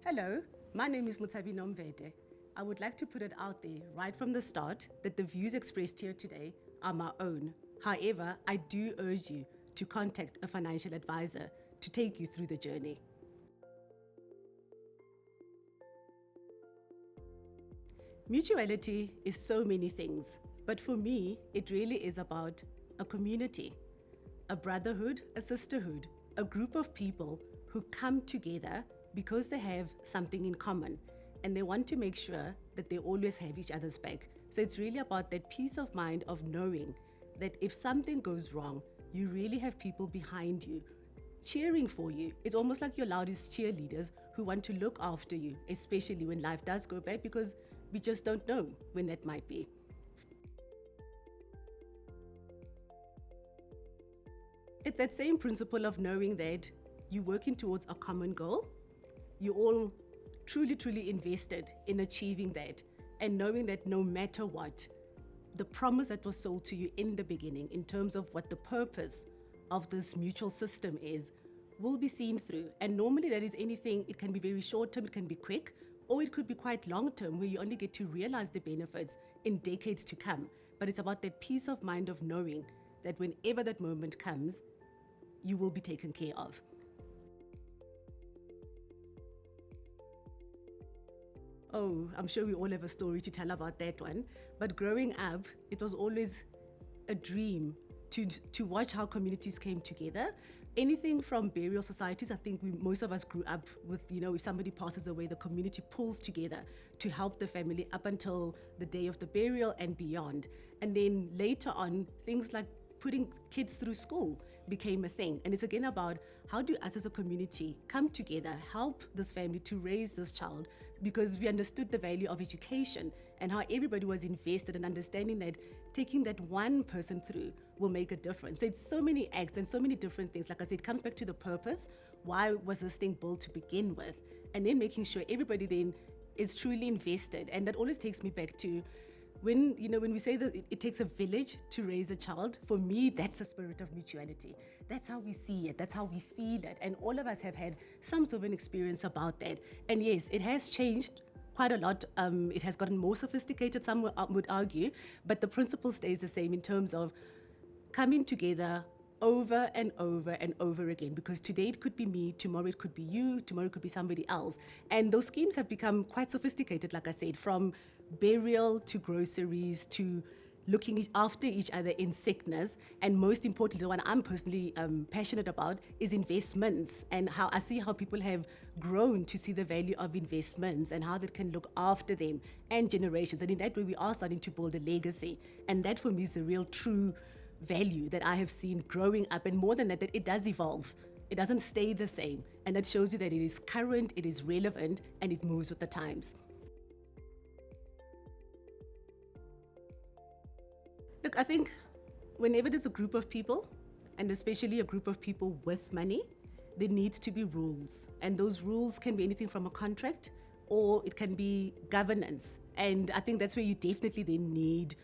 Hello, my name is Motshabi Nomvete. I would like to put it out there right from the start that the views expressed here today are my own. However, I do urge you to contact a financial advisor to take you through the journey. Mutuality is so many things, but for me, it really is about a community, a brotherhood, a sisterhood, a group of people who come together because they have something in common and they want to make sure that they always have each other's back. So it's really about that peace of mind of knowing that if something goes wrong, you really have people behind you cheering for you. It's almost like your loudest cheerleaders who want to look after you, especially when life does go bad, because we just don't know when that might be. It's that same principle of knowing that you're working towards a common goal. You're all truly invested in achieving that, and knowing that no matter what, the promise that was sold to you in the beginning in terms of what the purpose of this mutual system is will be seen through. And normally that is anything, it can be very short term, it can be quick, or it could be quite long term where you only get to realize the benefits in decades to come. But it's about that peace of mind of knowing that whenever that moment comes, you will be taken care of. Oh, I'm sure we all have a story to tell about that one. But growing up, it was always a dream to watch how communities came together. Anything from burial societies, I think most of us grew up with, if somebody passes away, the community pulls together to help the family up until the day of the burial and beyond. And then later on, things like putting kids through school became a thing. And it's again about how do us as a community come together, help this family to raise this child, because we understood the value of education and how everybody was invested in understanding that taking that one person through will make a difference. So it's so many acts and so many different things. Like I said, it comes back to the purpose. Why was this thing built to begin with? And then making sure everybody then is truly invested. And that always takes me back to when we say that it takes a village to raise a child, for me, that's the spirit of mutuality. That's how we see it. That's how we feel it. And all of us have had some sort of an experience about that. And yes, it has changed quite a lot. It has gotten more sophisticated, some would argue, but the principle stays the same in terms of coming together over and over and over again, because today it could be me, tomorrow it could be you, tomorrow it could be somebody else. And those schemes have become quite sophisticated, like I said, from burial to groceries to looking after each other in sickness. And most importantly, the one I'm personally passionate about is investments, and how I see how people have grown to see the value of investments and how that can look after them and generations. And in that way, we are starting to build a legacy. And that for me is the real true value that I have seen growing up. And more than that, that it does evolve. It doesn't stay the same. And that shows you that it is current, it is relevant, and it moves with the times. Look, I think whenever there's a group of people, and especially a group of people with money, there needs to be rules. And those rules can be anything from a contract, or it can be governance. And I think that's where you definitely then need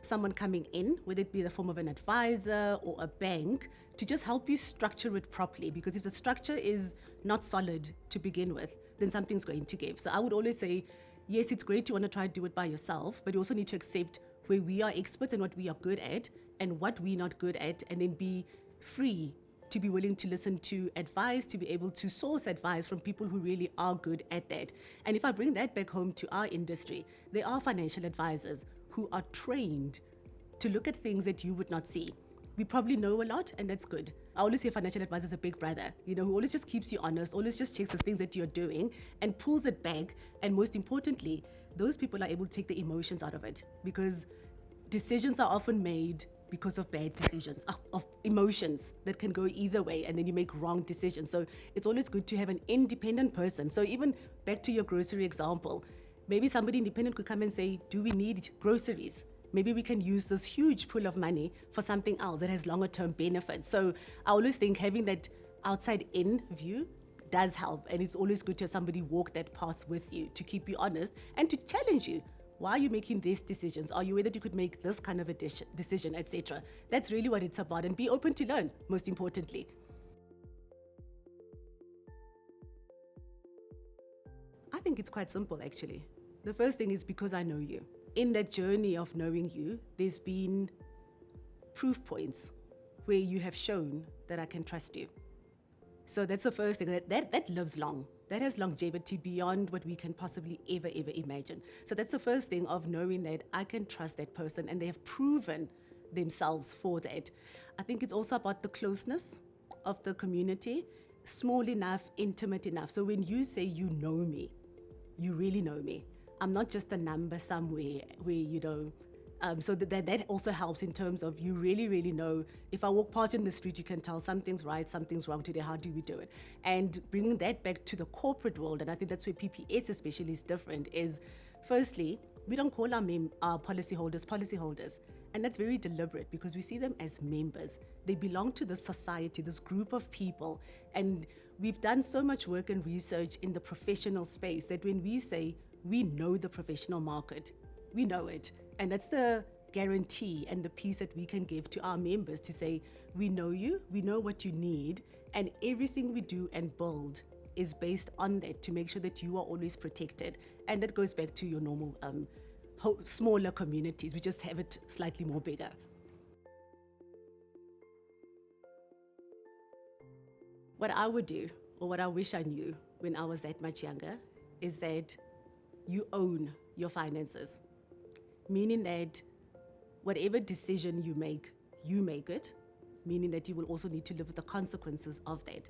someone coming in, whether it be the form of an advisor or a bank, to just help you structure it properly. Because if the structure is not solid to begin with, then something's going to give. So I would always say, yes, it's great to want to try to do it by yourself, but you also need to accept where we are experts and what we are good at and what we're not good at, and then be free to be willing to listen to advice, to be able to source advice from people who really are good at that. And if I bring that back home to our industry, there are financial advisors who are trained to look at things that you would not see. We probably know a lot, and that's good. I always say financial advisor is a big brother, who always just keeps you honest, always just checks the things that you're doing and pulls it back. And most importantly, those people are able to take the emotions out of it, because decisions are often made because of bad decisions, of emotions that can go either way, and then you make wrong decisions. So it's always good to have an independent person. So even back to your grocery example, maybe somebody independent could come and say, do we need groceries? Maybe we can use this huge pool of money for something else that has longer term benefits. So I always think having that outside in view does help. And it's always good to have somebody walk that path with you to keep you honest and to challenge you. Why are you making these decisions? Are you aware that you could make this kind of a decision, etc.? That's really what it's about. And be open to learn, most importantly. think it's quite simple, actually. The first thing is because I know you. In that journey of knowing you, there's been proof points where you have shown that I can trust you. So that's the first thing. That lives long. That has longevity beyond what we can possibly ever imagine. So that's the first thing, of knowing that I can trust that person and they have proven themselves for that. I think it's also about the closeness of the community, small enough, intimate enough. So when you say you know me, you really know me. I'm not just a number somewhere where, so that also helps in terms of you really know. If I walk past you in the street, you can tell something's right, something's wrong today, how do we do it? And bringing that back to the corporate world, and I think that's where PPS especially is different, is firstly, we don't call our policyholders. And that's very deliberate because we see them as members. They belong to this society, this group of people. And we've done so much work and research in the professional space that when we say we know the professional market, we know it. And that's the guarantee and the piece that we can give to our members to say, we know you, we know what you need, and everything we do and build is based on that to make sure that you are always protected. And that goes back to your normal smaller communities. We just have it slightly more bigger. What I would do, or what I wish I knew when I was that much younger, is that you own your finances. Meaning that whatever decision you make it, meaning that you will also need to live with the consequences of that.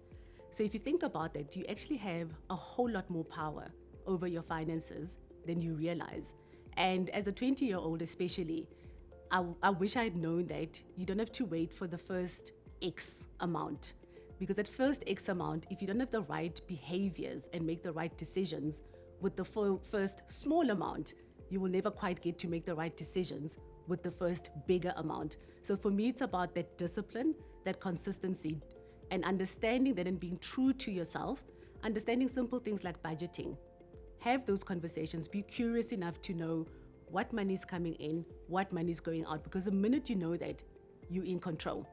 So if you think about that, you actually have a whole lot more power over your finances than you realize. And as a 20-year-old especially, I wish I had known that you don't have to wait for the first X amount. Because that first X amount, if you don't have the right behaviors and make the right decisions with the first small amount, you will never quite get to make the right decisions with the first bigger amount. So for me, it's about that discipline, that consistency, and understanding that, and being true to yourself, understanding simple things like budgeting. Have those conversations. Be curious enough to know what money is coming in, what money is going out, because the minute you know that, you're in control.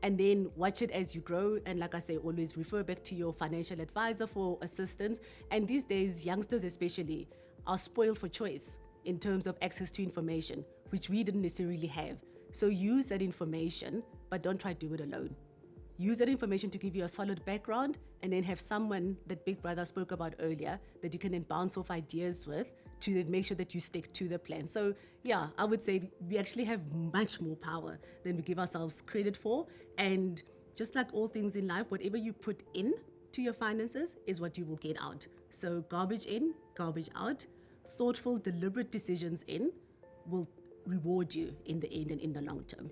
And then watch it as you grow. And like I say, always refer back to your financial advisor for assistance. And these days, youngsters especially are spoiled for choice in terms of access to information, which we didn't necessarily have. So use that information, but don't try to do it alone. Use that information to give you a solid background, and then have someone that Big Brother spoke about earlier that you can then bounce off ideas with to then make sure that you stick to the plan. So yeah, I would say we actually have much more power than we give ourselves credit for. And just like all things in life, whatever you put in to your finances is what you will get out. So garbage in, garbage out. Thoughtful, deliberate decisions in will reward you in the end and in the long term.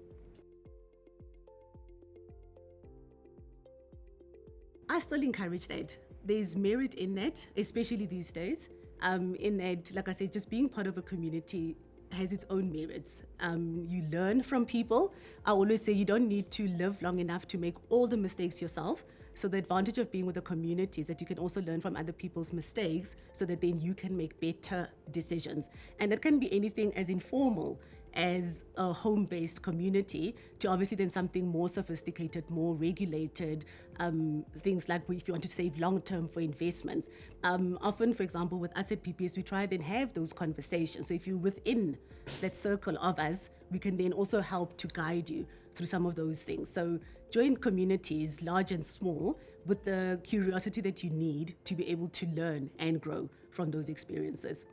I still encourage that. There's merit in that, especially these days. In that, like I said, just being part of a community has its own merits. You learn from people. I always say you don't need to live long enough to make all the mistakes yourself. So the advantage of being with a community is that you can also learn from other people's mistakes so that then you can make better decisions. And that can be anything as informal as a home-based community to obviously then something more sophisticated, more regulated, things like if you want to save long-term for investments. Often, for example, with us at PPS, we try then have those conversations. So if you're within that circle of us, we can then also help to guide you through some of those things. So join communities, large and small, with the curiosity that you need to be able to learn and grow from those experiences.